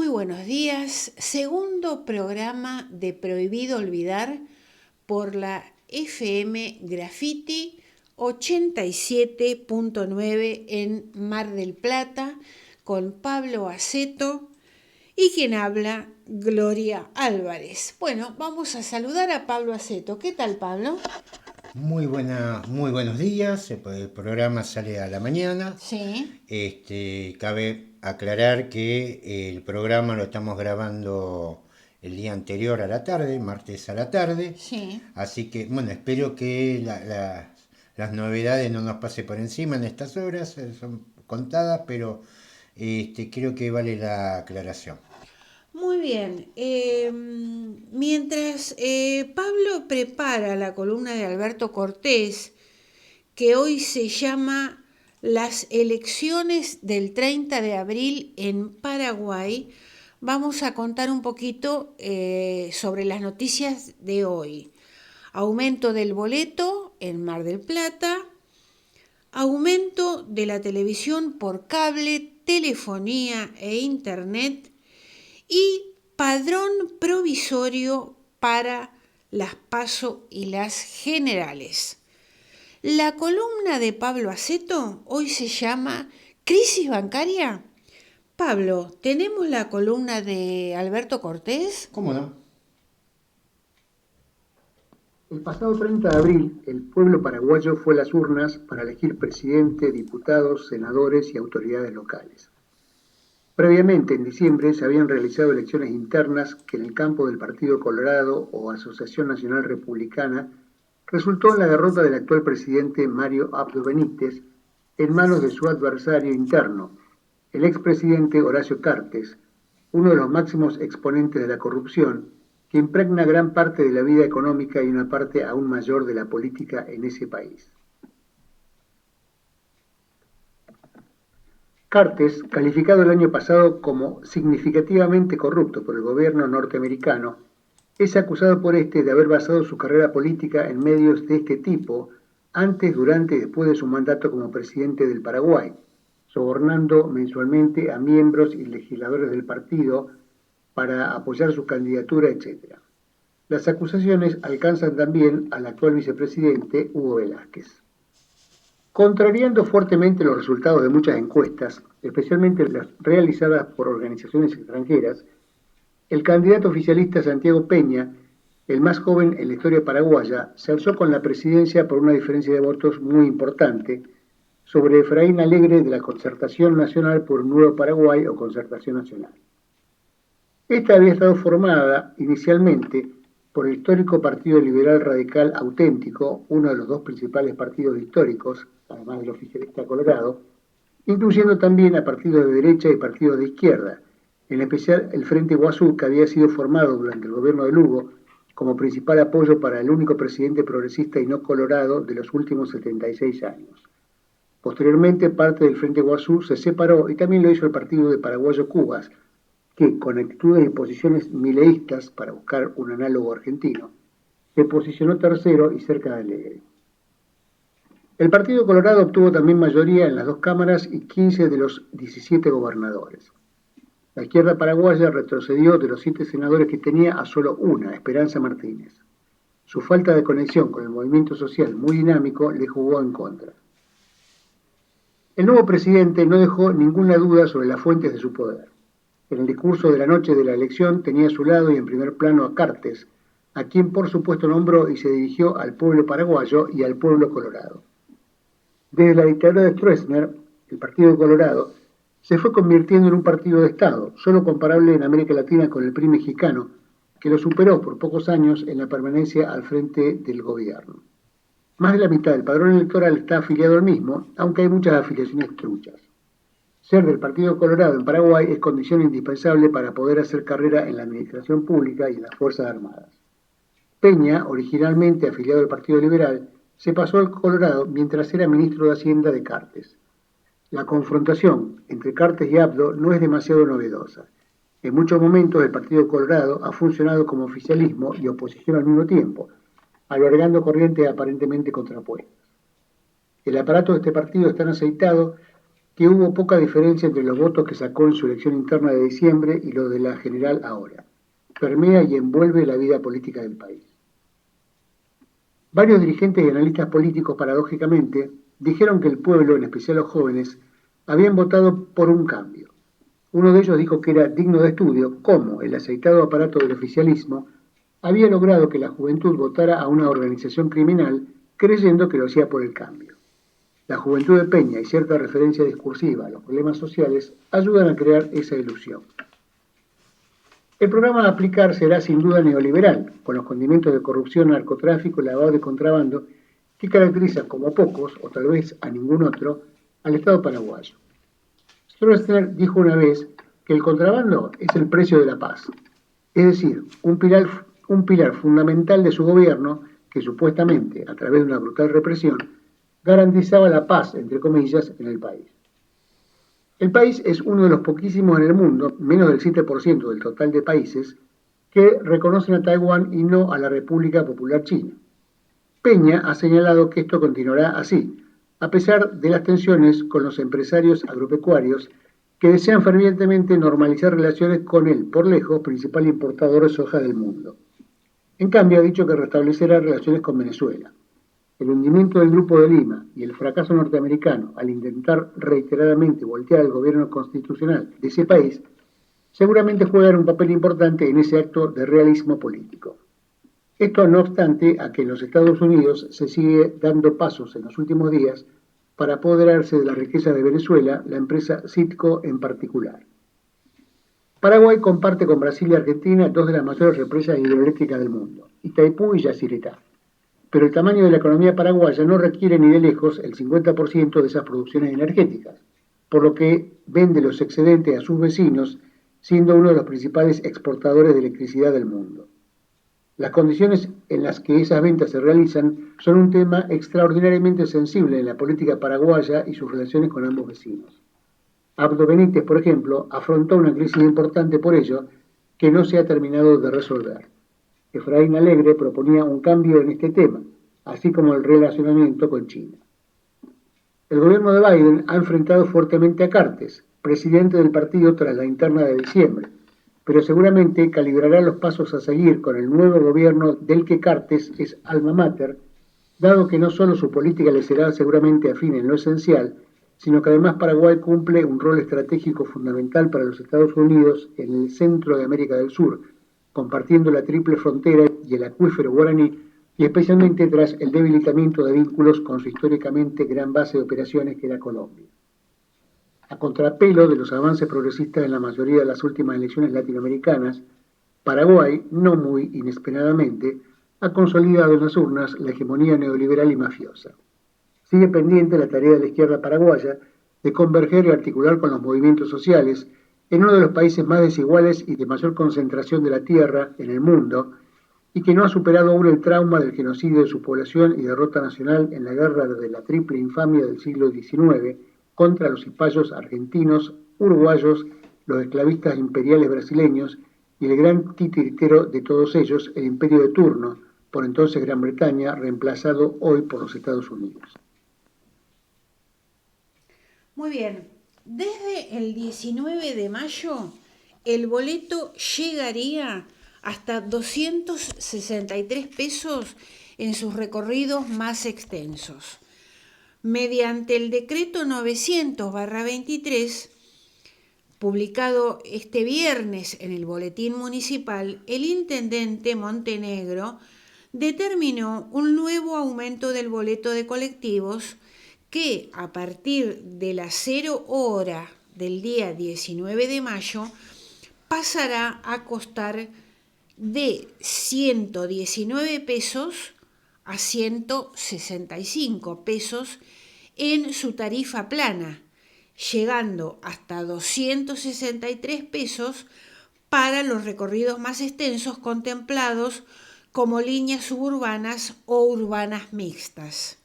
buenos días. Segundo programa de Prohibido Olvidar por la FM Graffiti 87.9 en Mar del Plata con Pablo Aceto y quien habla, Gloria Álvarez. Bueno, vamos a saludar a Pablo Aceto. ¿Qué tal, Pablo? Muy buenos días. El programa sale a la mañana. Sí, Cabe aclarar que el programa lo estamos grabando el día anterior a la tarde, martes a la tarde. sí. Así que, bueno, espero que las novedades no nos pase por encima en estas horas. Son contadas, pero creo que vale la aclaración. Muy bien. Mientras Pablo prepara la columna de Alberto Cortés, que hoy se llama Las elecciones del 30 de abril en Paraguay, vamos a contar un poquito sobre las noticias de hoy. Aumento del boleto en Mar del Plata, aumento de la televisión por cable, telefonía e internet y padrón provisorio para las PASO y las generales. La columna de Pablo Aceto hoy se llama ¿Crisis bancaria? Pablo, ¿tenemos la columna de Alberto Cortés? ¿Cómo no? El pasado 30 de abril, el pueblo paraguayo fue a las urnas para elegir presidente, diputados, senadores y autoridades locales. Previamente, en diciembre, se habían realizado elecciones internas que en el campo del Partido Colorado o Asociación Nacional Republicana resultó en la derrota del actual presidente Mario Abdo Benítez en manos de su adversario interno, el expresidente Horacio Cartes, uno de los máximos exponentes de la corrupción, que impregna gran parte de la vida económica y una parte aún mayor de la política en ese país. Cartes, calificado el año pasado como significativamente corrupto por el gobierno norteamericano, es acusado por este de haber basado su carrera política en medios de este tipo antes, durante y después de su mandato como presidente del Paraguay, sobornando mensualmente a miembros y legisladores del partido para apoyar su candidatura, etc. Las acusaciones alcanzan también al actual vicepresidente Hugo Velázquez. Contrariando fuertemente los resultados de muchas encuestas, especialmente las realizadas por organizaciones extranjeras, el candidato oficialista Santiago Peña, el más joven en la historia paraguaya, se alzó con la presidencia por una diferencia de votos muy importante sobre Efraín Alegre de la Concertación Nacional por un Nuevo Paraguay o Concertación Nacional. Esta había estado formada inicialmente por el histórico Partido Liberal Radical Auténtico, uno de los dos principales partidos históricos, además del oficialista Colorado, incluyendo también a partidos de derecha y partidos de izquierda, en especial el Frente Guazú, que había sido formado durante el gobierno de Lugo como principal apoyo para el único presidente progresista y no colorado de los últimos 76 años. Posteriormente, parte del Frente Guazú se separó y también lo hizo el Partido de Paraguayo Cubas, que, con actitudes y posiciones mileístas para buscar un análogo argentino, se posicionó tercero y cerca de Alegre. El Partido Colorado obtuvo también mayoría en las dos cámaras y 15 de los 17 gobernadores. La izquierda paraguaya retrocedió de los 7 senadores que tenía a solo una, Esperanza Martínez. Su falta de conexión con el movimiento social muy dinámico le jugó en contra. El nuevo presidente no dejó ninguna duda sobre las fuentes de su poder. En el discurso de la noche de la elección tenía a su lado y en primer plano a Cartes, a quien por supuesto nombró y se dirigió al pueblo paraguayo y al pueblo colorado. Desde la dictadura de Stroessner, el Partido Colorado se fue convirtiendo en un partido de Estado, solo comparable en América Latina con el PRI mexicano, que lo superó por pocos años en la permanencia al frente del gobierno. Más de la mitad del padrón electoral está afiliado al mismo, aunque hay muchas afiliaciones truchas. Ser del Partido Colorado en Paraguay es condición indispensable para poder hacer carrera en la administración pública y en las Fuerzas Armadas. Peña, originalmente afiliado al Partido Liberal, se pasó al Colorado mientras era ministro de Hacienda de Cartes. La confrontación entre Cartes y Abdo no es demasiado novedosa. En muchos momentos el Partido Colorado ha funcionado como oficialismo y oposición al mismo tiempo, albergando corrientes aparentemente contrapuestas. El aparato de este partido es tan aceitado que hubo poca diferencia entre los votos que sacó en su elección interna de diciembre y los de la general ahora. Permea y envuelve la vida política del país. Varios dirigentes y analistas políticos, paradójicamente, dijeron que el pueblo, en especial los jóvenes, habían votado por un cambio. Uno de ellos dijo que era digno de estudio cómo el aceitado aparato del oficialismo había logrado que la juventud votara a una organización criminal creyendo que lo hacía por el cambio. La juventud de Peña y cierta referencia discursiva a los problemas sociales ayudan a crear esa ilusión. El programa a aplicar será sin duda neoliberal, con los condimentos de corrupción, narcotráfico y lavado de contrabando que caracterizan como pocos, o tal vez a ningún otro, al Estado paraguayo. Stroessner dijo una vez que el contrabando es el precio de la paz, es decir, un pilar fundamental de su gobierno que supuestamente, a través de una brutal represión, garantizaba la paz, entre comillas, en el país. El país es uno de los poquísimos en el mundo, menos del 7% del total de países, que reconocen a Taiwán y no a la República Popular China. Peña ha señalado que esto continuará así, a pesar de las tensiones con los empresarios agropecuarios que desean fervientemente normalizar relaciones con el, por lejos, principal importador de soja del mundo. En cambio, ha dicho que restablecerá relaciones con Venezuela. El hundimiento del Grupo de Lima y el fracaso norteamericano al intentar reiteradamente voltear al gobierno constitucional de ese país seguramente juegan un papel importante en ese acto de realismo político. Esto no obstante a que en los Estados Unidos se sigue dando pasos en los últimos días para apoderarse de la riqueza de Venezuela, la empresa Citgo en particular. Paraguay comparte con Brasil y Argentina dos de las mayores represas hidroeléctricas del mundo, Itaipú y Yacyretá. Pero el tamaño de la economía paraguaya no requiere ni de lejos el 50% de esas producciones energéticas, por lo que vende los excedentes a sus vecinos, siendo uno de los principales exportadores de electricidad del mundo. Las condiciones en las que esas ventas se realizan son un tema extraordinariamente sensible en la política paraguaya y sus relaciones con ambos vecinos. Abdo Benítez, por ejemplo, afrontó una crisis importante por ello que no se ha terminado de resolver. Efraín Alegre proponía un cambio en este tema, así como el relacionamiento con China. El gobierno de Biden ha enfrentado fuertemente a Cartes, presidente del partido tras la interna de diciembre, pero seguramente calibrará los pasos a seguir con el nuevo gobierno del que Cartes es alma mater, dado que no solo su política le será seguramente afín en lo esencial, sino que además Paraguay cumple un rol estratégico fundamental para los Estados Unidos en el centro de América del Sur, compartiendo la triple frontera y el acuífero guaraní, y especialmente tras el debilitamiento de vínculos con su históricamente gran base de operaciones que era Colombia. A contrapelo de los avances progresistas en la mayoría de las últimas elecciones latinoamericanas, Paraguay, no muy inesperadamente, ha consolidado en las urnas la hegemonía neoliberal y mafiosa. Sigue pendiente la tarea de la izquierda paraguaya de converger y articular con los movimientos sociales en uno de los países más desiguales y de mayor concentración de la tierra en el mundo, y que no ha superado aún el trauma del genocidio de su población y derrota nacional en la guerra de la triple infamia del siglo XIX contra los cipayos argentinos, uruguayos, los esclavistas imperiales brasileños y el gran titiritero de todos ellos, el imperio de turno, por entonces Gran Bretaña, reemplazado hoy por los Estados Unidos. Muy bien, desde el 19 de mayo el boleto llegaría hasta 263 pesos en sus recorridos más extensos. Mediante el decreto 900/23, publicado este viernes en el Boletín Municipal, el intendente Montenegro determinó un nuevo aumento del boleto de colectivos que a partir de las 0 hora del día 19 de mayo pasará a costar de 119 pesos a 165 pesos en su tarifa plana, llegando hasta 263 pesos para los recorridos más extensos contemplados como líneas suburbanas o urbanas mixtas.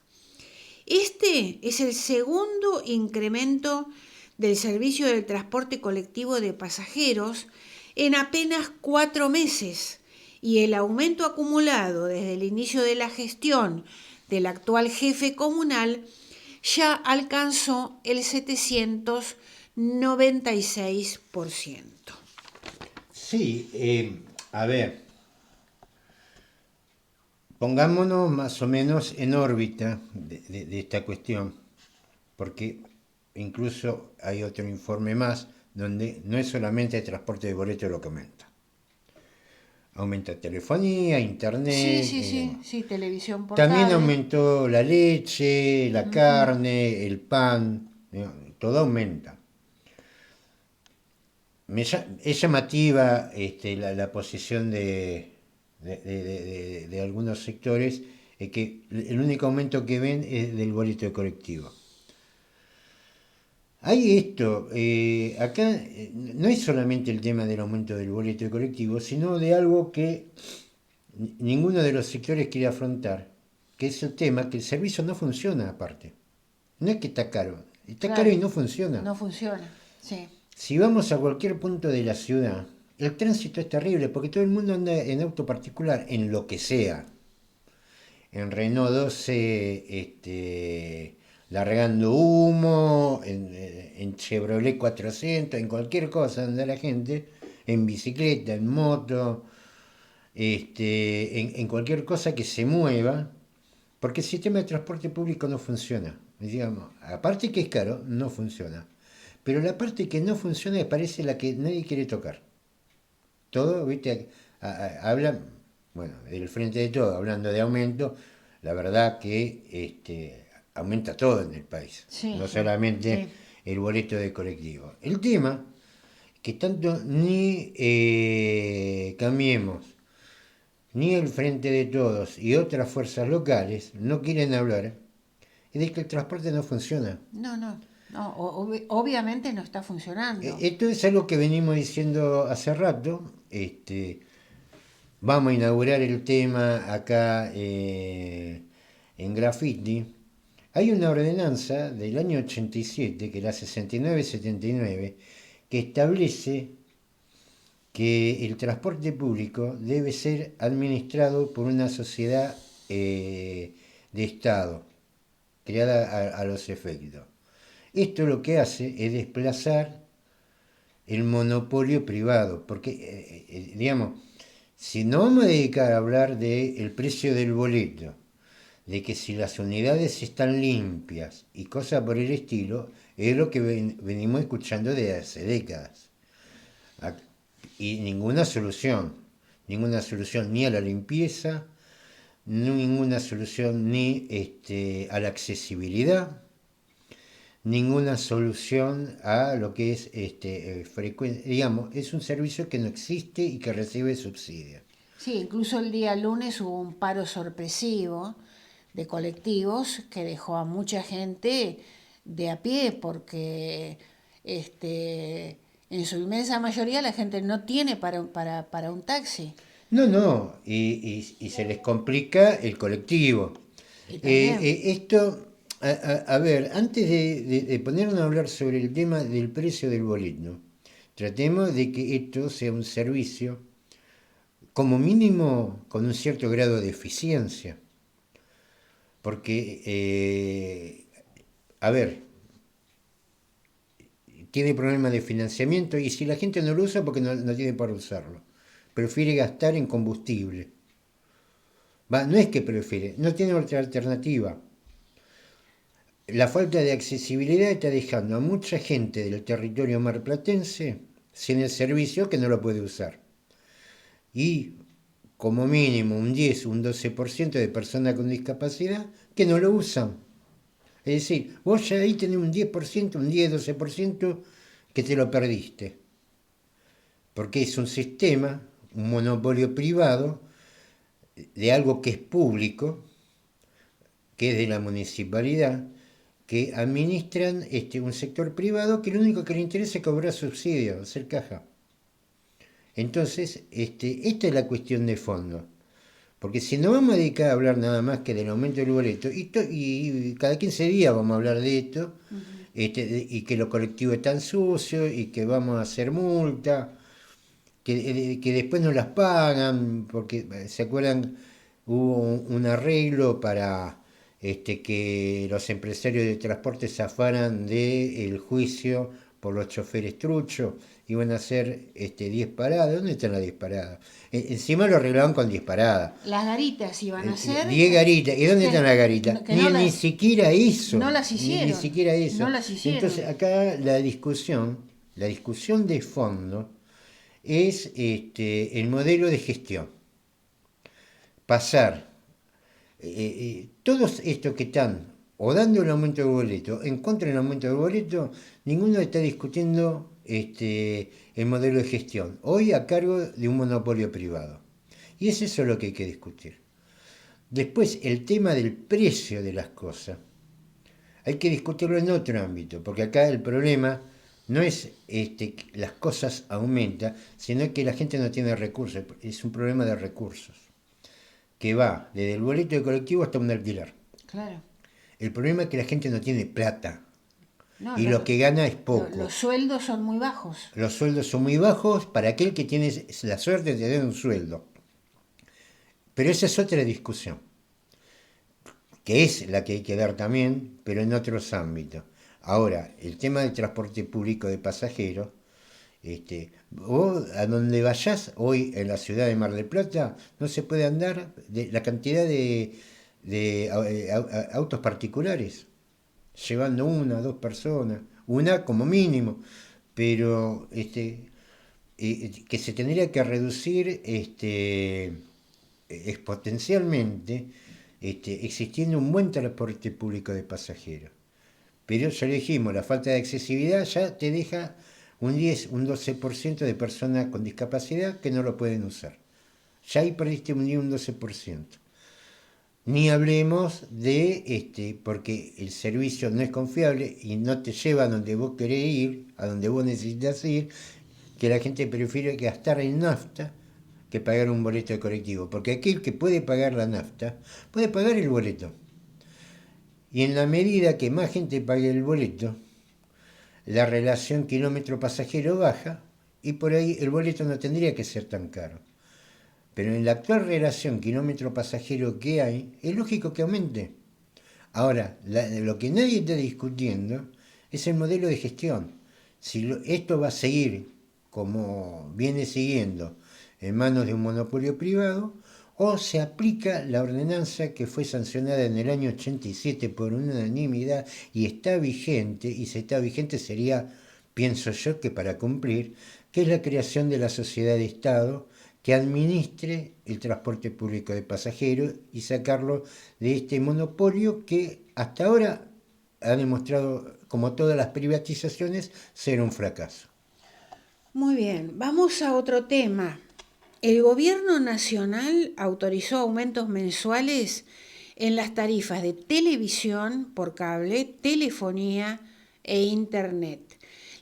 Este es el segundo incremento del servicio del transporte colectivo de pasajeros en apenas 4 meses, y el aumento acumulado desde el inicio de la gestión del actual jefe comunal ya alcanzó el 796%. Sí, a ver, pongámonos más o menos en órbita de esta cuestión, porque incluso hay otro informe más donde no es solamente el transporte de boletos lo que aumenta. Aumenta telefonía, internet y demás. Sí, televisión por También cable. aumentó la leche, la carne, el pan, todo aumenta. Es llamativa la posición de algunos sectores, que el único aumento que ven es del boleto de colectivo. Hay esto, acá no es solamente el tema del aumento del boleto de colectivo, sino de algo que ninguno de los sectores quiere afrontar, que es el tema que el servicio no funciona aparte. No es que está caro y Claro, no funciona. no funciona, sí. Si vamos a cualquier punto de la ciudad, el tránsito es terrible porque todo el mundo anda en auto particular, en lo que sea. En Renault 12, largando humo, en Chevrolet 400, en cualquier cosa anda la gente, en bicicleta, en moto, en cualquier cosa que se mueva, porque el sistema de transporte público no funciona. Digamos, aparte que es caro, no funciona. Pero la parte que no funciona parece la que nadie quiere tocar. Todo, viste, habla, bueno, del frente de todo, hablando de aumento, la verdad que aumenta todo en el país, Sí, no solamente sí. el boleto de colectivo. El tema que tanto ni Cambiemos, ni el Frente de Todos y otras fuerzas locales no quieren hablar es de que el transporte no funciona. No, obviamente no está funcionando. Esto es algo que venimos diciendo hace rato. Vamos a inaugurar el tema acá en Graffiti. Hay una ordenanza del año 87, que es la 6979, que establece que el transporte público debe ser administrado por una sociedad de Estado, creada a los efectos. Esto lo que hace es desplazar el monopolio privado, porque, digamos, si no vamos a dedicar a hablar del precio del boleto, de que si las unidades están limpias y cosas por el estilo, es lo que venimos escuchando desde hace décadas. Y ninguna solución ni a la limpieza, ninguna solución ni a la accesibilidad, ninguna solución a lo que es digamos, es un servicio que no existe y que recibe subsidios. Sí, incluso el día lunes hubo un paro sorpresivo de colectivos que dejó a mucha gente de a pie porque en su inmensa mayoría la gente no tiene para un taxi. No, y se les complica el colectivo. Y también, Esto, a ver, antes de ponernos a hablar sobre el tema del precio del boleto, tratemos de que esto sea un servicio, como mínimo, con un cierto grado de eficiencia. Porque, a ver, tiene problemas de financiamiento y si la gente no lo usa porque no tiene para usarlo, prefiere gastar en combustible. No es que prefiere, no tiene otra alternativa. La falta de accesibilidad está dejando a mucha gente del territorio marplatense sin el servicio que no lo puede usar. Y como mínimo un 10, un 12% de personas con discapacidad que no lo usan. Es decir, vos ya ahí tenés un 10%, un 10, 12% que te lo perdiste. Porque es un sistema, un monopolio privado de algo que es público, que es de la municipalidad, que administran un sector privado que lo único que le interesa es cobrar subsidios, hacer caja. Entonces, esta es la cuestión de fondo. Porque si no vamos a dedicar a hablar nada más que del aumento del boleto, y cada 15 días vamos a hablar de esto, y que lo colectivo es tan sucio, y que vamos a hacer multa, que después no las pagan, porque, ¿se acuerdan? Hubo un arreglo para que los empresarios de transporte zafaran del juicio por los choferes truchos, iban a hacer 10 paradas. ¿Dónde están las 10 paradas? Encima lo arreglaban con 10 paradas. Las garitas iban a ser 10 garitas. ¿Y dónde están las garitas? que no Ni siquiera eso. no las hicieron. Ni siquiera eso. No las hicieron. Entonces acá la discusión de fondo es el modelo de gestión. Pasar todos estos que están o dando el aumento del boleto, en contra del aumento del boleto, ninguno está discutiendo el modelo de gestión, hoy a cargo de un monopolio privado. Y es eso lo que hay que discutir. Después, el tema del precio de las cosas, hay que discutirlo en otro ámbito, porque acá el problema no es que las cosas aumentan, sino que la gente no tiene recursos, es un problema de recursos, que va desde el boleto de colectivo hasta un alquiler. Claro. El problema es que la gente no tiene plata. No, Y lo que gana es poco. Los sueldos son muy bajos. Los sueldos son muy bajos para aquel que tiene la suerte de tener un sueldo. Pero esa es otra discusión, que es la que hay que dar también, pero en otros ámbitos. Ahora, el tema del transporte público de pasajeros, vos a donde vayas hoy en la ciudad de Mar del Plata, no se puede andar de la cantidad de autos particulares, llevando una, dos personas, una como mínimo, pero que se tendría que reducir exponencialmente, existiendo un buen transporte público de pasajeros. Pero ya lo dijimos, la falta de accesibilidad ya te deja un 10, un 12% de personas con discapacidad que no lo pueden usar. Ya ahí perdiste un 10, un 12%. Ni hablemos de, porque el servicio no es confiable y no te lleva a donde vos querés ir, a donde vos necesitas ir, que la gente prefiere gastar en nafta que pagar un boleto de colectivo. Porque aquel que puede pagar la nafta, puede pagar el boleto. Y en la medida que más gente pague el boleto, la relación kilómetro-pasajero baja y por ahí el boleto no tendría que ser tan caro. Pero en la actual relación kilómetro-pasajero que hay, es lógico que aumente. Ahora, lo que nadie está discutiendo es el modelo de gestión. Si esto va a seguir como viene siguiendo en manos de un monopolio privado, o se aplica la ordenanza que fue sancionada en el año 87 por unanimidad y está vigente, y si está vigente sería, pienso yo, que para cumplir, que es la creación de la sociedad de Estado que administre el transporte público de pasajeros y sacarlo de este monopolio que hasta ahora ha demostrado, como todas las privatizaciones, ser un fracaso. Muy bien, vamos a otro tema. El gobierno nacional autorizó aumentos mensuales en las tarifas de televisión por cable, telefonía e internet.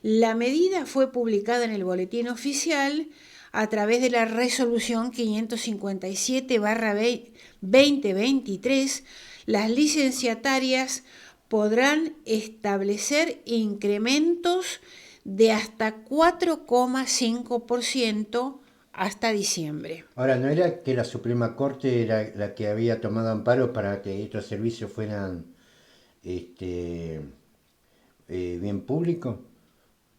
La medida fue publicada en el Boletín Oficial a través de la resolución 557/2023. Las licenciatarias podrán establecer incrementos de hasta 4,5% hasta diciembre. Ahora, ¿no era que la Suprema Corte era la que había tomado amparo para que estos servicios fueran bien públicos?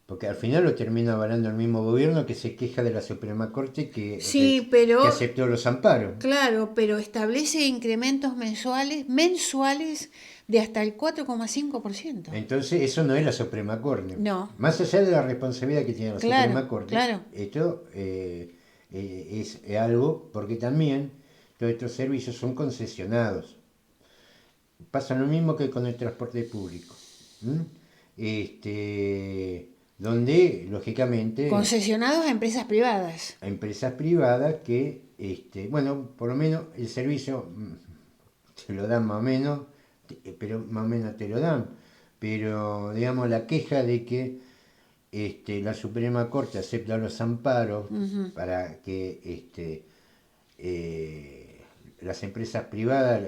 Porque al final lo termina avalando el mismo gobierno que se queja de la Suprema Corte que aceptó los amparos. Claro, pero establece incrementos mensuales de hasta el 4,5%. Entonces eso no es la Suprema Corte. No. Más allá de la responsabilidad que tiene la Suprema Corte, claro. Esto es algo, porque también todos estos servicios son concesionados. Pasa lo mismo que con el transporte público. Donde, lógicamente... Concesionados a empresas privadas. A empresas privadas que, bueno, por lo menos el servicio te lo dan más o menos, pero más o menos te lo dan. Pero, digamos, la queja de que la Suprema Corte acepta los amparos para que las empresas privadas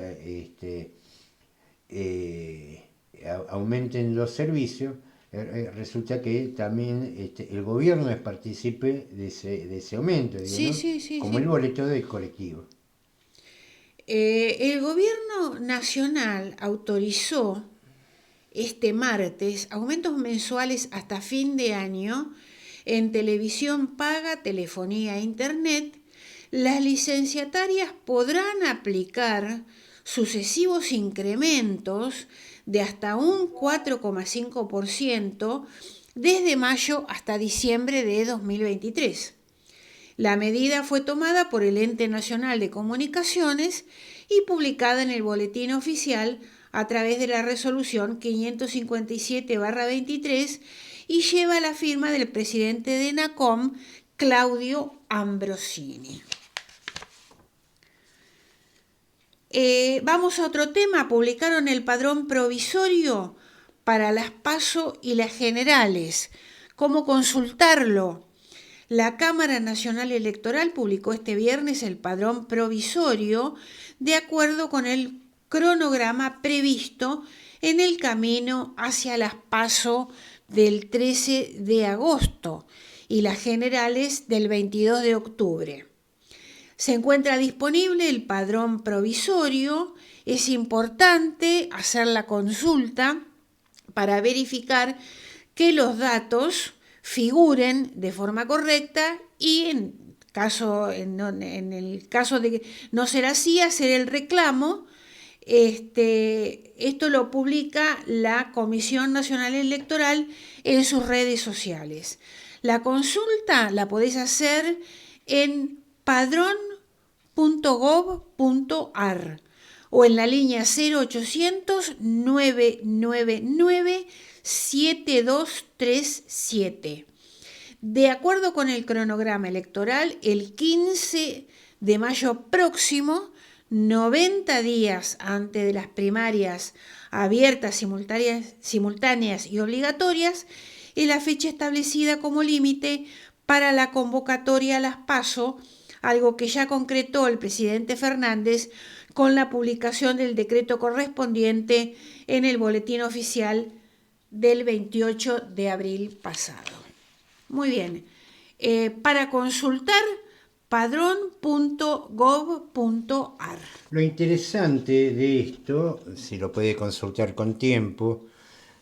aumenten los servicios, resulta que también el gobierno es partícipe de ese aumento, digo, sí, ¿no? sí, como el boleto del colectivo. El gobierno nacional autorizó este martes aumentos mensuales hasta fin de año en televisión paga, telefonía e internet. Las licenciatarias podrán aplicar sucesivos incrementos de hasta un 4,5% desde mayo hasta diciembre de 2023. La medida fue tomada por el Ente Nacional de Comunicaciones y publicada en el Boletín Oficial a través de la resolución 557/23 y lleva la firma del presidente de NACOM, Claudio Ambrosini. Vamos a otro tema. Publicaron el padrón provisorio para las PASO y las generales. ¿Cómo consultarlo? La Cámara Nacional Electoral publicó este viernes el padrón provisorio de acuerdo con el cronograma previsto en el camino hacia las PASO del 13 de agosto y las generales del 22 de octubre. Se encuentra disponible el padrón provisorio. Es importante hacer la consulta para verificar que los datos figuren de forma correcta y en el caso de no ser así, hacer el reclamo. Esto lo publica la Comisión Nacional Electoral en sus redes sociales. La consulta la podés hacer en padrón.gov.ar o en la línea 0800-999-7237. De acuerdo con el cronograma electoral, el 15 de mayo próximo, 90 días antes de las primarias abiertas, simultáneas y obligatorias, es la fecha establecida como límite para la convocatoria a las PASO, algo que ya concretó el presidente Fernández con la publicación del decreto correspondiente en el Boletín Oficial del 28 de abril pasado. Muy bien, para consultar padrón.gov.ar. Lo interesante de esto, si lo puede consultar con tiempo,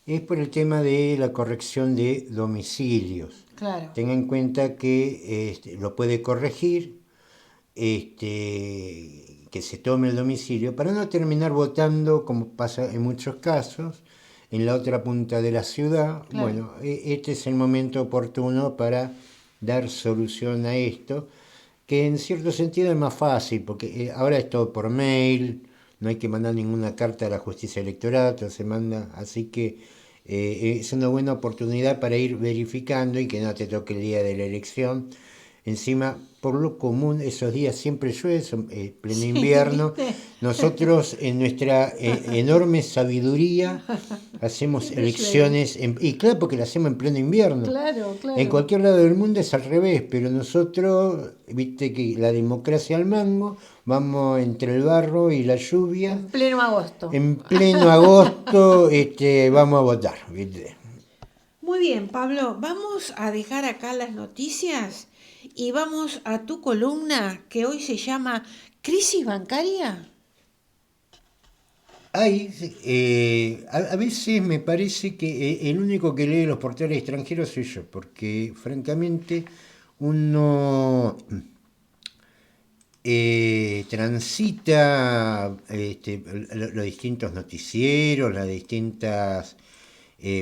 es por el tema de la corrección de domicilios. Claro. Tenga en cuenta que lo puede corregir, que se tome el domicilio, para no terminar votando, como pasa en muchos casos, en la otra punta de la ciudad. Claro. Bueno, este es el momento oportuno para dar solución a esto, que en cierto sentido es más fácil, porque ahora es todo por mail, no hay que mandar ninguna carta a la justicia electoral, todo se manda, así que es una buena oportunidad para ir verificando y que no te toque el día de la elección. Encima, por lo común, esos días siempre llueve, pleno invierno. ¿Viste? Nosotros, en nuestra enorme sabiduría, hacemos elecciones, y claro, porque las hacemos en pleno invierno. Claro. En cualquier lado del mundo es al revés, pero nosotros, viste que la democracia al mango, vamos entre el barro y la lluvia. En pleno agosto. En pleno agosto vamos a votar, ¿viste? Muy bien, Pablo, vamos a dejar acá las noticias y vamos a tu columna que hoy se llama ¿Crisis bancaria? A veces me parece que el único que lee los portales extranjeros soy yo, porque francamente uno transita los distintos noticieros, las distintas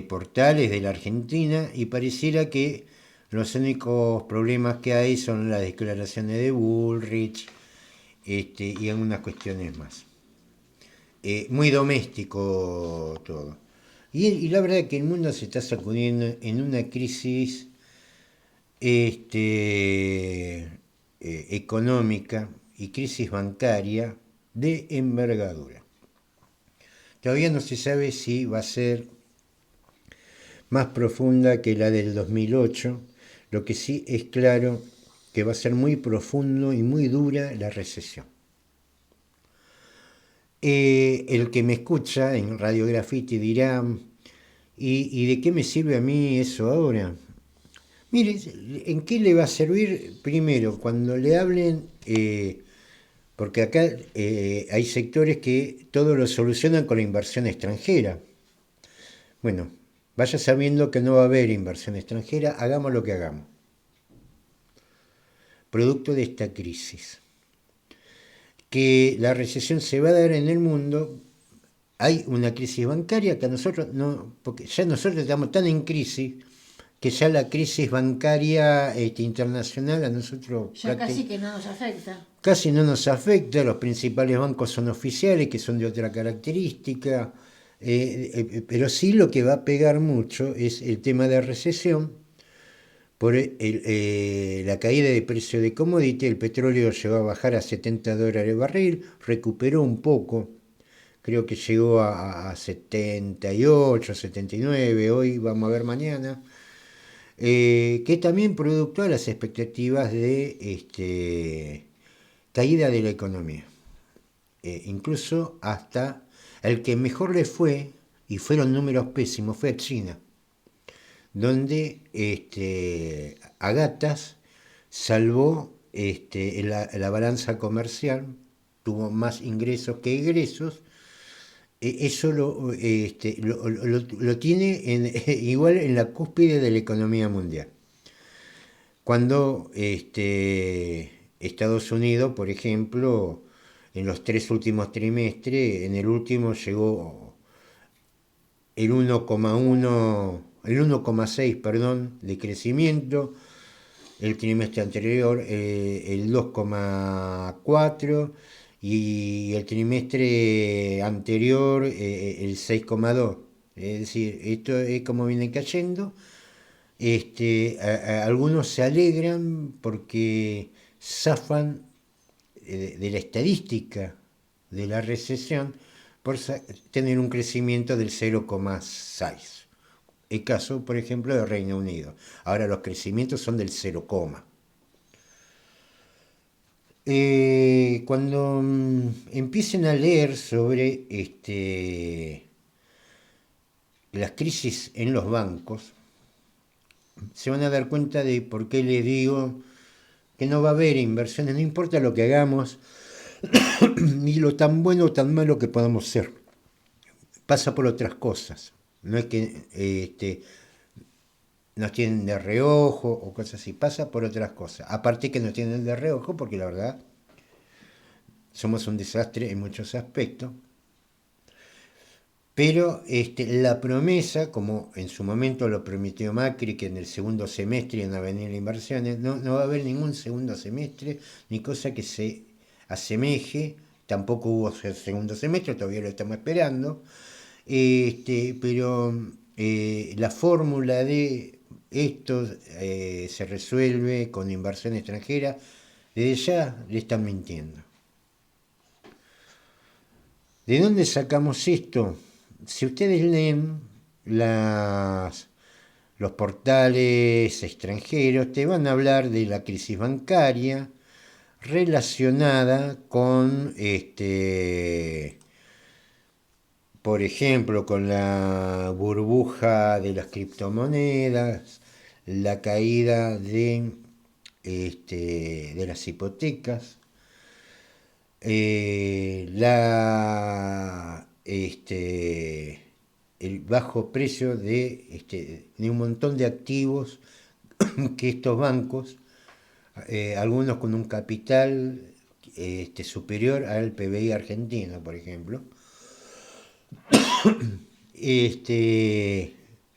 portales de la Argentina y pareciera que los únicos problemas que hay son las declaraciones de Bullrich y algunas cuestiones más. Muy doméstico todo. Y la verdad es que el mundo se está sacudiendo en una crisis económica y crisis bancaria de envergadura. Todavía no se sabe si va a ser más profunda que la del 2008. Lo que sí es claro que va a ser muy profundo y muy dura la recesión. El que me escucha en Radio Graffiti dirá, ¿y de qué me sirve a mí eso ahora? Mire, ¿en qué le va a servir? Primero, cuando le hablen porque acá hay sectores que todo lo solucionan con la inversión extranjera. Bueno, vaya sabiendo que no va a haber inversión extranjera, hagamos lo que hagamos. Producto de esta crisis. Que la recesión se va a dar en el mundo, hay una crisis bancaria que a nosotros no, porque ya nosotros estamos tan en crisis que ya la crisis bancaria internacional a nosotros Ya casi que no nos afecta. casi no nos afecta. Los principales bancos son oficiales, que son de otra característica, pero sí lo que va a pegar mucho es el tema de recesión. Por la caída de precio de commodity, el petróleo llegó a bajar a $70 el barril, recuperó un poco, creo que llegó a 78, 79, hoy vamos a ver mañana, que también producto de las expectativas de caída de la economía. Incluso hasta el que mejor le fue, y fueron números pésimos, fue a China, donde a gatas salvó la balanza comercial, tuvo más ingresos que egresos. Eso lo tiene igual en la cúspide de la economía mundial. Cuando Estados Unidos, por ejemplo, en los 3 últimos trimestres, en el último llegó el 1,1, el 1,6, perdón, de crecimiento, el trimestre anterior el 2,4 y el trimestre anterior el 6,2. Es decir, esto es como viene cayendo. Algunos se alegran porque zafan de la estadística de la recesión por tener un crecimiento del 0,6. El caso, por ejemplo, de Reino Unido. Ahora los crecimientos son del 0, cuando empiecen a leer sobre las crisis en los bancos, se van a dar cuenta de por qué les digo que no va a haber inversiones, no importa lo que hagamos, ni lo tan bueno o tan malo que podamos ser. Pasa por otras cosas. No es que nos tienen de reojo o cosas así, pasa por otras cosas. Aparte que nos tienen de reojo porque la verdad somos un desastre en muchos aspectos. Pero la promesa, como en su momento lo prometió Macri, que en el segundo semestre iban a venir las inversiones, no va a haber ningún segundo semestre, ni cosa que se asemeje. Tampoco hubo segundo semestre, todavía lo estamos esperando. Pero la fórmula de esto se resuelve con inversión extranjera, desde ya le están mintiendo. ¿De dónde sacamos esto? Si ustedes leen los portales extranjeros, te van a hablar de la crisis bancaria relacionada con por ejemplo, con la burbuja de las criptomonedas, la caída de las hipotecas, el bajo precio de un montón de activos que estos bancos, algunos con un capital superior al PBI argentino, por ejemplo,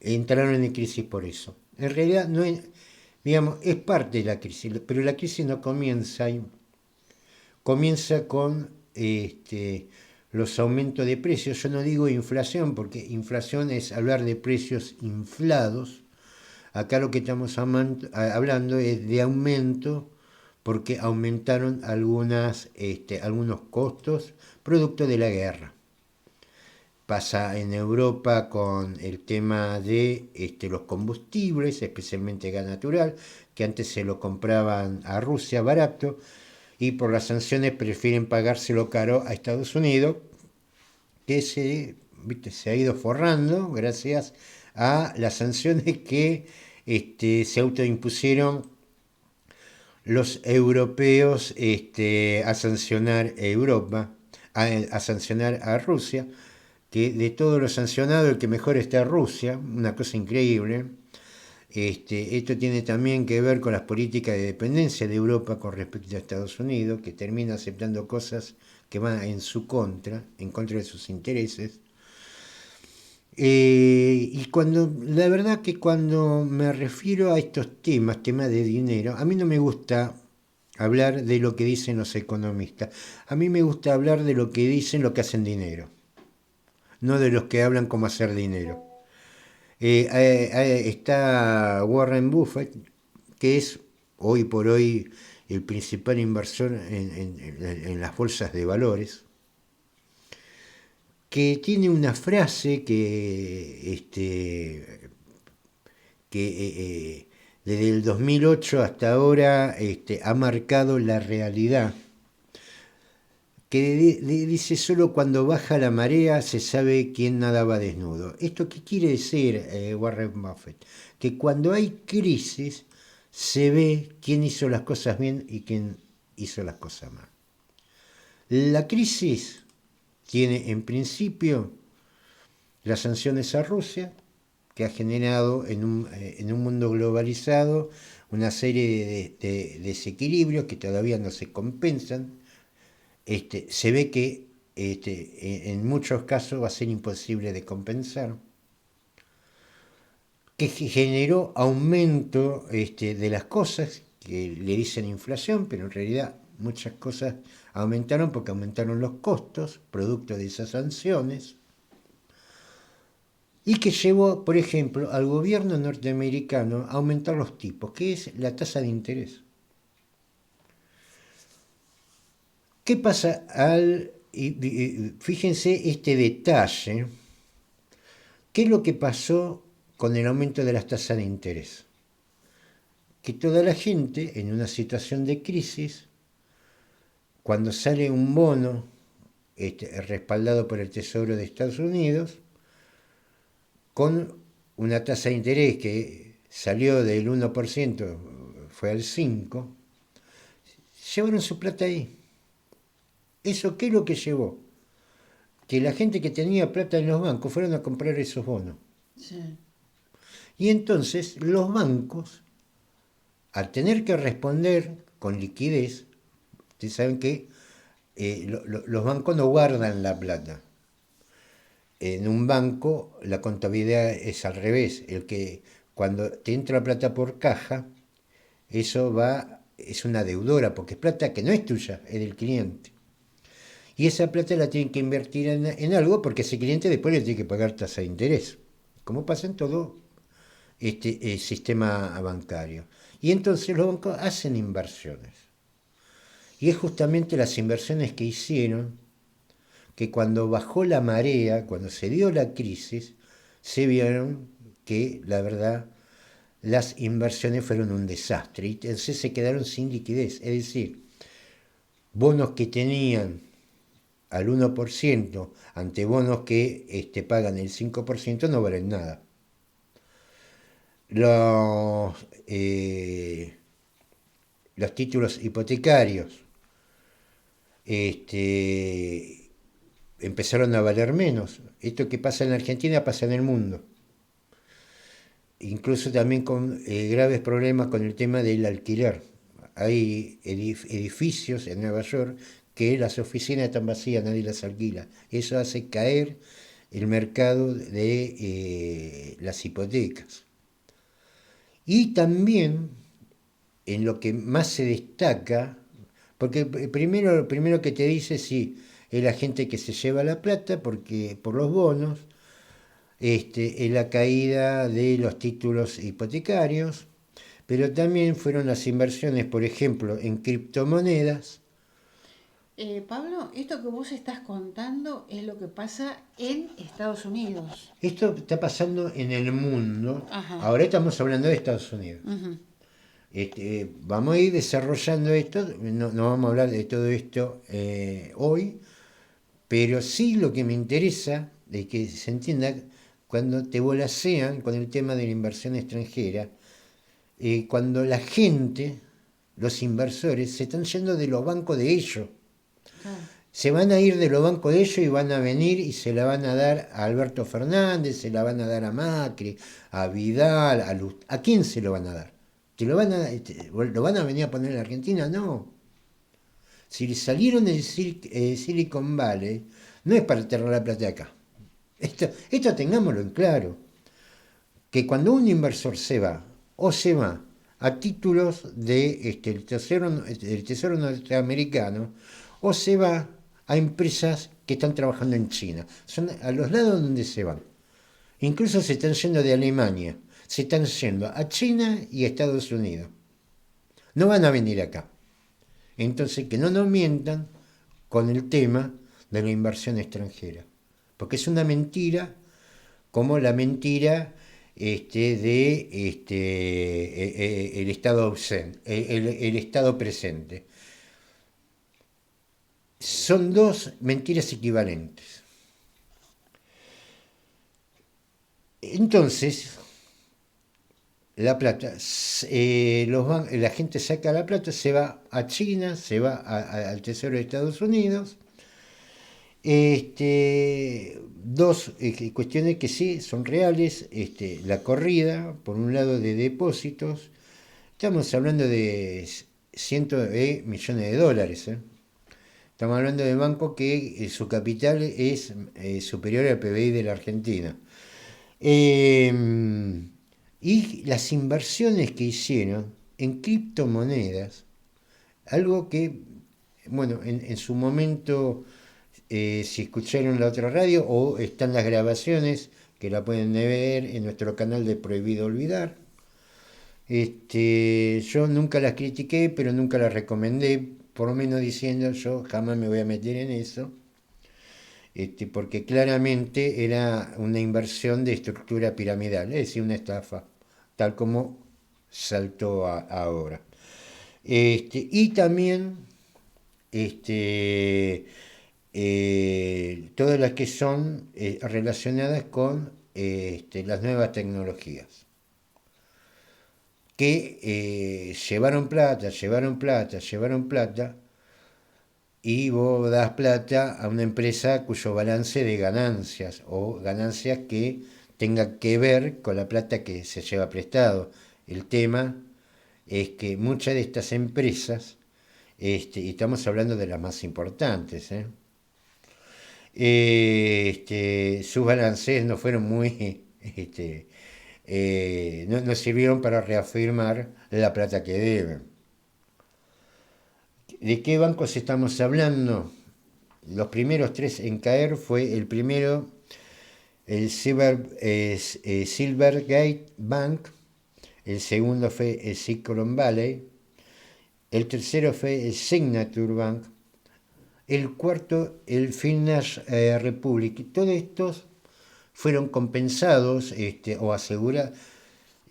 entraron en crisis por eso. En realidad no es, digamos, es parte de la crisis, pero la crisis no comienza ahí. Comienza con los aumentos de precios. Yo no digo inflación, porque inflación es hablar de precios inflados. Acá lo que estamos hablando es de aumento, porque aumentaron algunos costos producto de la guerra. Pasa en Europa con el tema de los combustibles, especialmente gas natural, que antes se lo compraban a Rusia barato, y por las sanciones prefieren pagárselo caro a Estados Unidos, que se ha ido forrando gracias a las sanciones que se autoimpusieron los europeos a sancionar a Europa, a sancionar a Rusia, que de todos los sancionados el que mejor está es Rusia, una cosa increíble. Esto tiene también que ver con las políticas de dependencia de Europa con respecto a Estados Unidos, que termina aceptando cosas que van en su contra, en contra de sus intereses. Y la verdad que cuando me refiero a estos temas de dinero, a mí no me gusta hablar de lo que dicen los economistas. A mí me gusta hablar de lo que dicen los que hacen dinero, no de los que hablan cómo hacer dinero. Está Warren Buffett, que es hoy por hoy el principal inversor en las bolsas de valores, que tiene una frase que desde el 2008 hasta ahora ha marcado la realidad, que dice: solo cuando baja la marea se sabe quién nadaba desnudo. ¿Esto qué quiere decir, Warren Buffett? Que cuando hay crisis se ve quién hizo las cosas bien y quién hizo las cosas mal. La crisis tiene en principio las sanciones a Rusia, que ha generado en un mundo globalizado una serie de desequilibrios que todavía no se compensan. Se ve que en muchos casos va a ser imposible de compensar, que generó aumento de las cosas, que le dicen inflación, pero en realidad muchas cosas aumentaron porque aumentaron los costos, producto de esas sanciones, y que llevó, por ejemplo, al gobierno norteamericano a aumentar los tipos, que es la tasa de interés. ¿Qué pasa fíjense este detalle? ¿Qué es lo que pasó con el aumento de las tasas de interés? Que toda la gente en una situación de crisis, cuando sale un bono respaldado por el Tesoro de Estados Unidos, con una tasa de interés que salió del 1%, fue al 5%, llevaron su plata ahí. ¿Eso qué es lo que llevó? Que la gente que tenía plata en los bancos fueron a comprar esos bonos. Sí. Y entonces los bancos, al tener que responder con liquidez, ustedes saben que los bancos no guardan la plata. En un banco la contabilidad es al revés. Cuando te entra plata por caja, es una deudora, porque es plata que no es tuya, es del cliente. Y esa plata la tienen que invertir en algo, porque ese cliente después le tiene que pagar tasa de interés, como pasa en todo sistema bancario. Y entonces los bancos hacen inversiones. Y es justamente las inversiones que hicieron que cuando bajó la marea, cuando se dio la crisis, se vieron que, la verdad, las inversiones fueron un desastre. Y entonces se quedaron sin liquidez. Es decir, bonos que tenían al 1% ante bonos que pagan el 5% no valen nada. Los títulos hipotecarios empezaron a valer menos. Esto que pasa en Argentina pasa en el mundo. Incluso también con graves problemas con el tema del alquiler. Hay edificios en Nueva York que las oficinas están vacías, nadie las alquila. Eso hace caer el mercado de las hipotecas. Y también, en lo que más se destaca, porque lo primero que te dice, sí, es la gente que se lleva la plata porque por los bonos, es la caída de los títulos hipotecarios, pero también fueron las inversiones, por ejemplo, en criptomonedas. Pablo, esto que vos estás contando es lo que pasa en Estados Unidos. Esto está pasando en el mundo. Ajá. Ahora estamos hablando de Estados Unidos. Uh-huh. Vamos a ir desarrollando esto, no vamos a hablar de todo esto hoy, pero sí lo que me interesa es que se entienda cuando te volasean con el tema de la inversión extranjera, cuando la gente los inversores se están yendo de los bancos de ellos. Claro. Se van a ir de los bancos de ellos y van a venir y se la van a dar a Alberto Fernández, se la van a dar a Macri, a Vidal, ¿a quién se lo van a dar? ¿Lo van a venir a poner en Argentina? No. Si salieron del Silicon Valley, no es para tener la plata de acá. Esto tengámoslo en claro. Que cuando un inversor se va a títulos del tesoro norteamericano, o se va a empresas que están trabajando en China. Son a los lados donde se van. Incluso se están yendo de Alemania, se están yendo a China y a Estados Unidos. No van a venir acá. Entonces, que no nos mientan con el tema de la inversión extranjera. Porque es una mentira, como la mentira el Estado ausente, el Estado presente. Son dos mentiras equivalentes. Entonces, la plata, la gente saca la plata, se va a China, se va al Tesoro de Estados Unidos. Dos cuestiones que sí son reales, la corrida, por un lado, de depósitos, estamos hablando de cientos de millones de dólares, ¿eh? Estamos hablando de bancos que su capital es superior al PBI de la Argentina. Y las inversiones que hicieron en criptomonedas, algo que, bueno, en su momento, si escucharon la otra radio o están las grabaciones, que la pueden ver en nuestro canal de Prohibido Olvidar. Yo nunca las critiqué, pero nunca las recomendé, por lo menos diciendo yo jamás me voy a meter en eso, porque claramente era una inversión de estructura piramidal, es decir, una estafa, tal como saltó ahora. Y también todas las que son relacionadas con las nuevas tecnologías, que llevaron plata, y vos das plata a una empresa cuyo balance de ganancias o ganancias que tenga que ver con la plata que se lleva prestado. El tema es que muchas de estas empresas, y estamos hablando de las más importantes, sus balances no fueron muy, no sirvieron para reafirmar la plata que deben. ¿De qué bancos estamos hablando? Los primeros tres en caer fue el primero, el Silvergate Bank, el segundo fue el Silicon Valley, el tercero fue el Signature Bank, el cuarto el Finnish Republic. Todos estos fueron compensados o asegurados.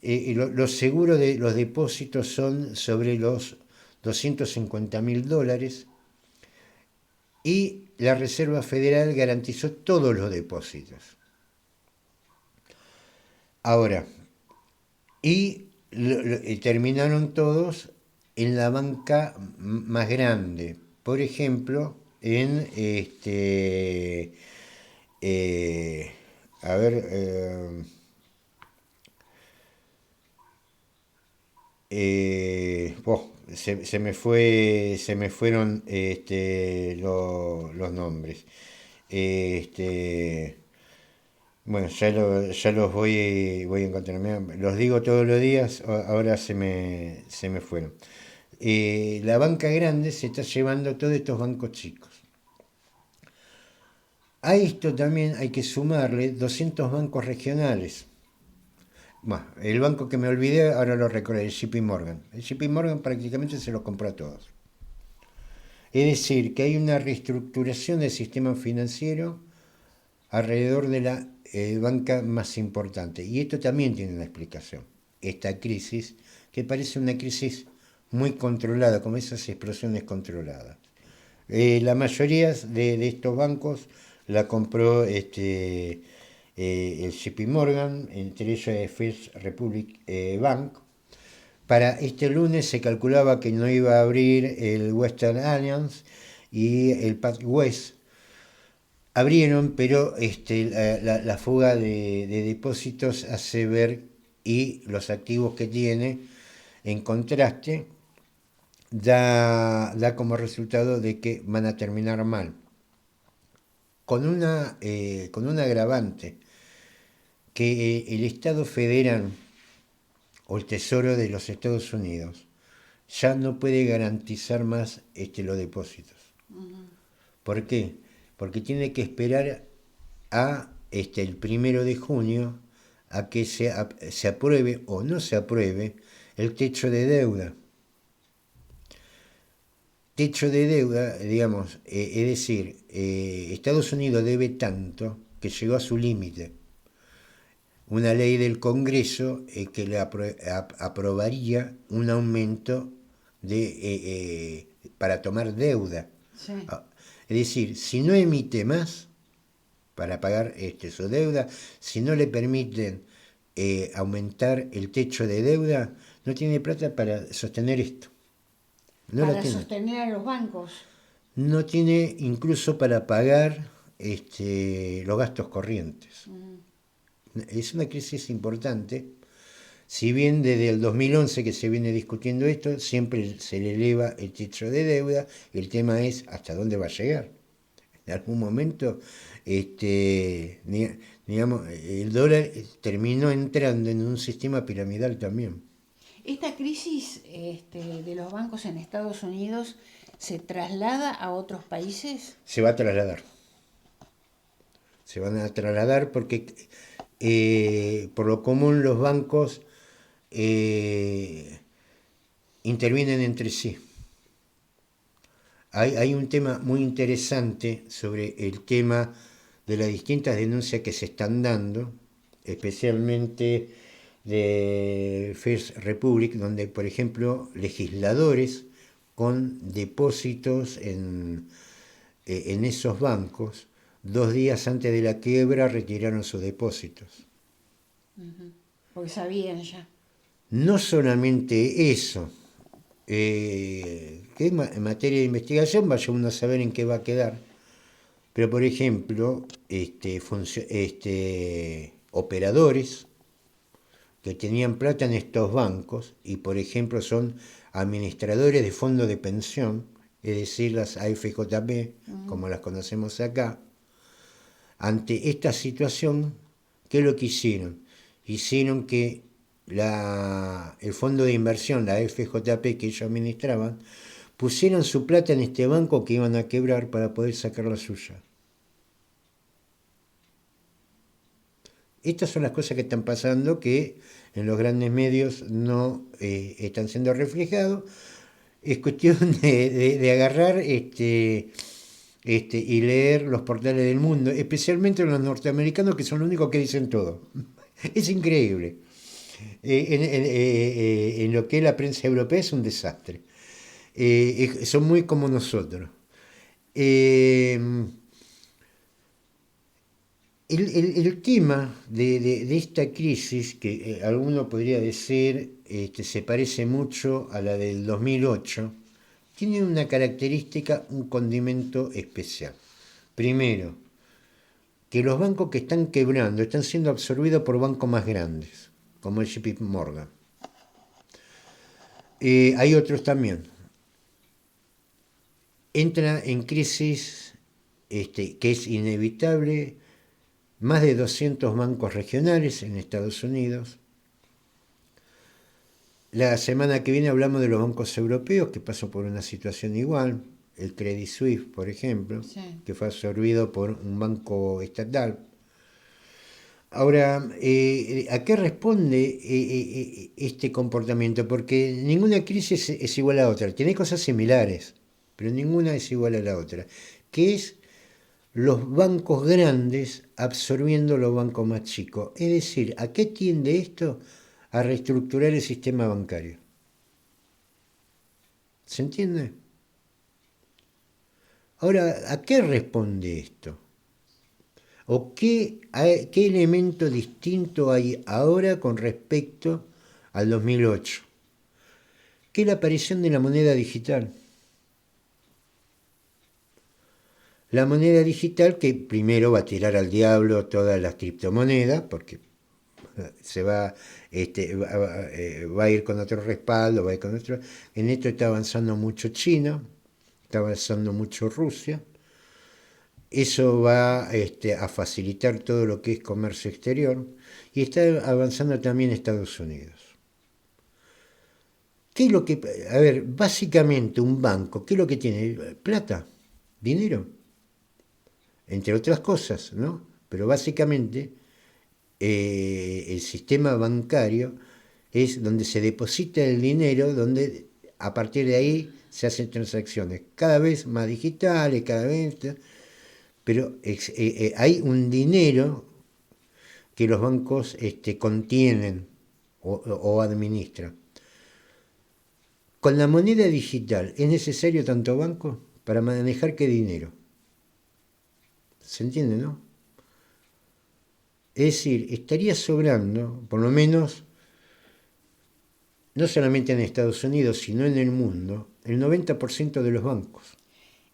Los seguros de los depósitos son sobre los $250.000 y la Reserva Federal garantizó todos los depósitos. Ahora, y terminaron todos en la banca más grande, por ejemplo, en a ver, se me fueron los nombres. Bueno, ya los voy a encontrar. Los digo todos los días, ahora se me fueron. La banca grande se está llevando todos estos bancos chicos. A esto también hay que sumarle 200 bancos regionales. Bueno, el banco que me olvidé, ahora lo recordé, el JP Morgan. El JP Morgan prácticamente se lo compró a todos. Es decir, que hay una reestructuración del sistema financiero alrededor de la banca más importante. Y esto también tiene una explicación. Esta crisis, que parece una crisis muy controlada, como esas explosiones controladas. La mayoría de estos bancos la compró el JP Morgan, entre ellos el First Republic Bank, Para este lunes se calculaba que no iba a abrir el Western Alliance y el PacWest. Abrieron, pero la fuga de depósitos hace ver y los activos que tiene en contraste da como resultado de que van a terminar mal. Con un agravante, que el Estado federal o el Tesoro de los Estados Unidos ya no puede garantizar más los depósitos. ¿Por qué? Porque tiene que esperar a el 1 de junio a que se apruebe o no se apruebe el techo de deuda. Techo de deuda, digamos, es decir, Estados Unidos debe tanto que llegó a su límite. Una ley del Congreso que le aprobaría un aumento para tomar deuda. Sí. Es decir, si no emite más para pagar su deuda, si no le permiten aumentar el techo de deuda, no tiene plata para sostener esto. No Para la tiene. sostener a los bancos. No tiene incluso para pagar los gastos corrientes. Es una crisis importante. Si bien desde el 2011 que se viene discutiendo esto, siempre se le eleva el techo de deuda, el tema es hasta dónde va a llegar. En algún momento, digamos, el dólar terminó entrando en un sistema piramidal también. ¿Esta crisis de los bancos en Estados Unidos se traslada a otros países? Se va a trasladar. Se van a trasladar porque por lo común los bancos intervienen entre sí. Hay un tema muy interesante sobre el tema de las distintas denuncias que se están dando, especialmente de First Republic, donde, por ejemplo, legisladores con depósitos en esos bancos, 2 días antes de la quiebra retiraron sus depósitos. Porque sabían ya. No solamente eso, que en materia de investigación vaya uno a saber en qué va a quedar, pero por ejemplo, operadores que tenían plata en estos bancos y por ejemplo son administradores de fondos de pensión, es decir, las AFJP, como las conocemos acá, ante esta situación, ¿qué es lo que hicieron? Hicieron que el fondo de inversión, la FJP que ellos administraban, pusieron su plata en este banco que iban a quebrar para poder sacar la suya. Estas son las cosas que están pasando que en los grandes medios no están siendo reflejados. Es cuestión de agarrar y leer los portales del mundo, especialmente los norteamericanos que son los únicos que dicen todo. Es increíble. En lo que es la prensa europea es un desastre. Son muy como nosotros. El tema de esta crisis, que alguno podría decir se parece mucho a la del 2008, tiene una característica, un condimento especial. Primero, que los bancos que están quebrando están siendo absorbidos por bancos más grandes, como el JP Morgan. Hay otros también. Entra en crisis, que es inevitable, más de 200 bancos regionales en Estados Unidos. La semana que viene hablamos de los bancos europeos que pasó por una situación igual, el Credit Suisse, por ejemplo, Sí. que fue absorbido por un banco estatal. Ahora, ¿a qué responde este comportamiento? Porque ninguna crisis es igual a otra. Tiene cosas similares, pero ninguna es igual a la otra. Que es los bancos grandes absorbiendo los bancos más chicos. Es decir, ¿a qué tiende esto? A reestructurar el sistema bancario. ¿Se entiende? Ahora, ¿a qué responde esto? ¿O qué elemento distinto hay ahora con respecto al 2008? que es la aparición de la moneda digital. La moneda digital que primero va a tirar al diablo todas las criptomonedas, porque se va a ir con otro respaldo, va a ir con otro. En esto está avanzando mucho China, está avanzando mucho Rusia. Eso va a facilitar todo lo que es comercio exterior y está avanzando también Estados Unidos. ¿Qué es lo que, a ver, básicamente un banco, qué es lo que tiene? Plata, dinero, entre otras cosas, ¿no? Pero básicamente el sistema bancario es donde se deposita el dinero, donde a partir de ahí se hacen transacciones cada vez más digitales, cada vez, pero hay un dinero que los bancos contienen o administran. Con la moneda digital, ¿es necesario tanto banco para manejar qué dinero? ¿Se entiende, no? Es decir, estaría sobrando, por lo menos, no solamente en Estados Unidos, sino en el mundo, el 90% de los bancos.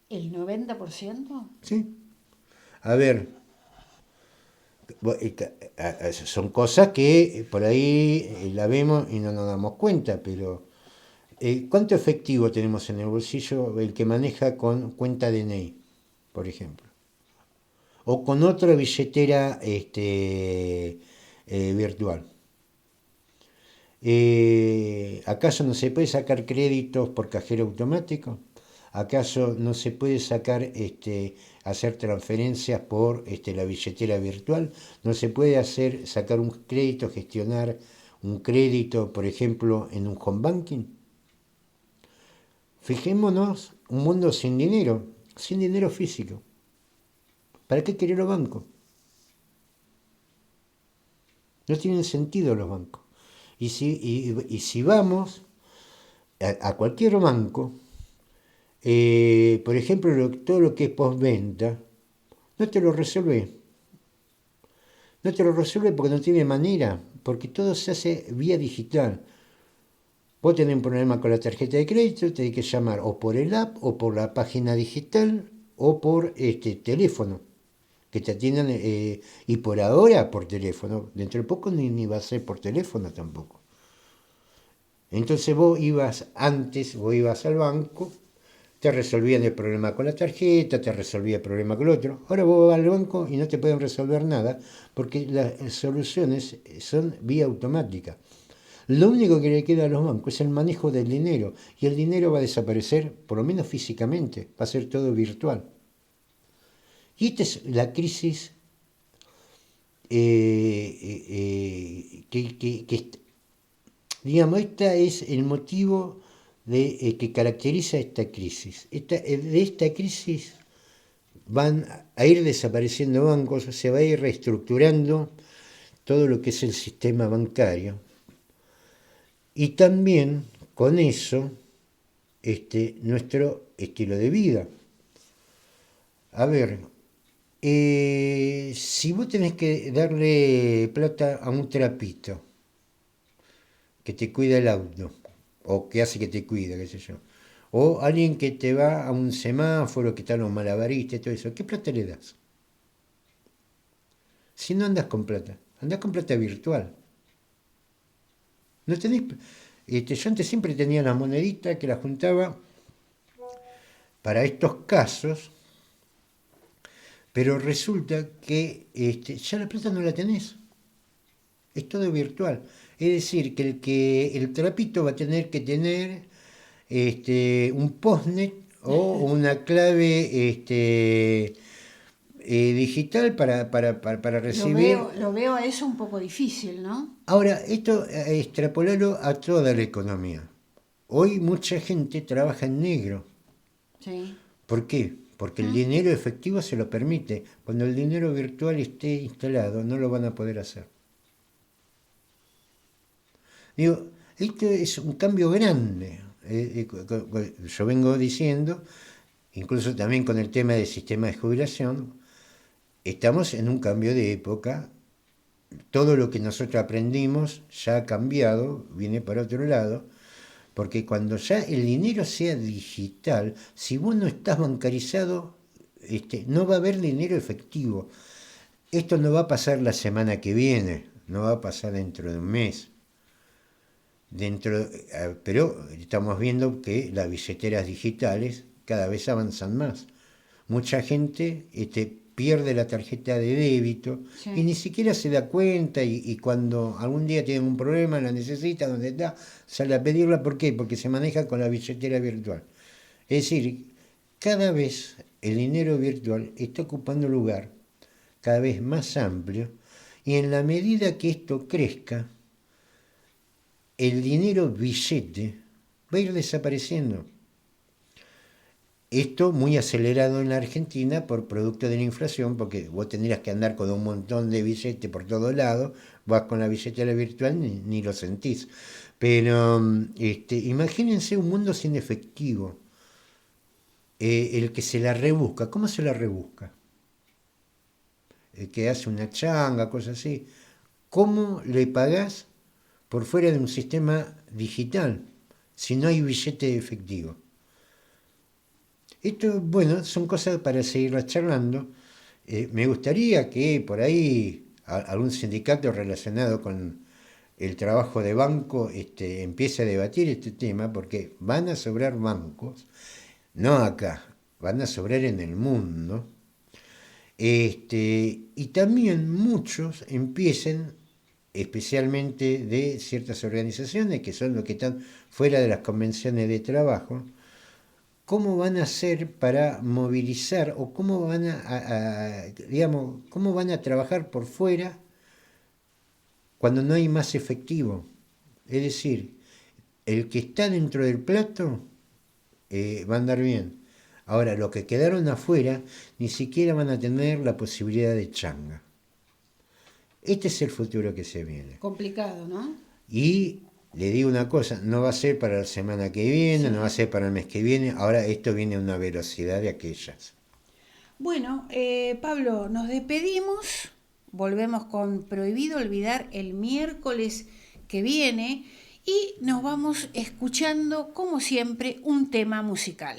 ¿El 90%? ¿Sí? A ver, son cosas que por ahí la vemos y no nos damos cuenta, pero ¿cuánto efectivo tenemos en el bolsillo el que maneja con cuenta DNI, por ejemplo? O con otra billetera virtual. ¿Acaso no se puede sacar créditos por cajero automático? ¿Acaso no se puede hacer transferencias por la billetera virtual? ¿No se puede sacar un crédito, gestionar un crédito, por ejemplo, en un home banking? Fijémonos, un mundo sin dinero físico. ¿Para qué querer los bancos? No tienen sentido los bancos. Y si vamos a cualquier banco, por ejemplo, todo lo que es postventa, no te lo resuelve. No te lo resuelve porque no tiene manera, porque todo se hace vía digital. Vos tenés un problema con la tarjeta de crédito, tenés que llamar o por el app, o por la página digital, o por teléfono, que te atiendan, y por ahora por teléfono. Dentro de poco ni va a ser por teléfono tampoco. Entonces vos ibas al banco, te resolvían el problema con la tarjeta, te resolvía el problema con el otro. Ahora vos vas al banco y no te pueden resolver nada porque las soluciones son vía automática. Lo único que le queda a los bancos es el manejo del dinero y el dinero va a desaparecer, por lo menos físicamente, va a ser todo virtual. Y esta es la crisis digamos, este es el motivo que caracteriza esta crisis. De esta crisis van a ir desapareciendo bancos, se va a ir reestructurando todo lo que es el sistema bancario. Y también con eso nuestro estilo de vida. A ver, si vos tenés que darle plata a un trapito que te cuida el auto, o que hace que te cuida, qué sé yo, o alguien que te va a un semáforo, que están los malabaristas, todo eso, ¿qué plata le das? Si no andas con plata, andás con plata virtual. No tenés, yo antes siempre tenía las moneditas que las juntaba para estos casos, pero resulta que ya la plata no la tenés. Es todo virtual. Es decir, que el trapito va a tener que tener un postnet o una clave digital para recibir. Lo veo a eso un poco difícil, ¿no? Ahora, esto extrapolarlo a toda la economía. Hoy mucha gente trabaja en negro. Sí. ¿Por qué? Porque el dinero efectivo se lo permite. Cuando el dinero virtual esté instalado, no lo van a poder hacer. Digo, esto es un cambio grande. Yo vengo diciendo, incluso también con el tema del sistema de jubilación, estamos en un cambio de época. Todo lo que nosotros aprendimos ya ha cambiado, viene para otro lado, porque cuando ya el dinero sea digital, si vos no estás bancarizado, no va a haber dinero efectivo. Esto no va a pasar la semana que viene, no va a pasar dentro de un mes. Pero estamos viendo que las billeteras digitales cada vez avanzan más. Mucha gente pierde la tarjeta de débito y ni siquiera se da cuenta y cuando algún día tiene un problema, la necesita, donde está, sale a pedirla. ¿Por qué? Porque se maneja con la billetera virtual. Es decir, cada vez el dinero virtual está ocupando lugar cada vez más amplio y en la medida que esto crezca, el dinero billete va a ir desapareciendo. Esto muy acelerado en la Argentina por producto de la inflación, porque vos tendrías que andar con un montón de billetes por todos lados, vas con la billetera virtual ni lo sentís. Pero imagínense un mundo sin efectivo, el que se la rebusca. ¿Cómo se la rebusca? El que hace una changa, cosas así. ¿Cómo le pagás por fuera de un sistema digital si no hay billete efectivo? Esto, bueno, son cosas para seguirlas charlando. Me gustaría que por ahí algún sindicato relacionado con el trabajo de banco empiece a debatir este tema, porque van a sobrar bancos, no acá, van a sobrar en el mundo. Y también muchos empiecen, especialmente de ciertas organizaciones que son los que están fuera de las convenciones de trabajo, cómo van a hacer para movilizar o cómo van digamos, cómo van a trabajar por fuera cuando no hay más efectivo. Es decir, el que está dentro del plato va a andar bien. Ahora, los que quedaron afuera ni siquiera van a tener la posibilidad de changa. Este es el futuro que se viene. Complicado, ¿no? Y le digo una cosa, no va a ser para la semana que viene, no va a ser para el mes que viene, ahora esto viene a una velocidad de aquellas. Bueno, Pablo, nos despedimos, volvemos con Prohibido Olvidar el miércoles que viene y nos vamos escuchando, como siempre, un tema musical.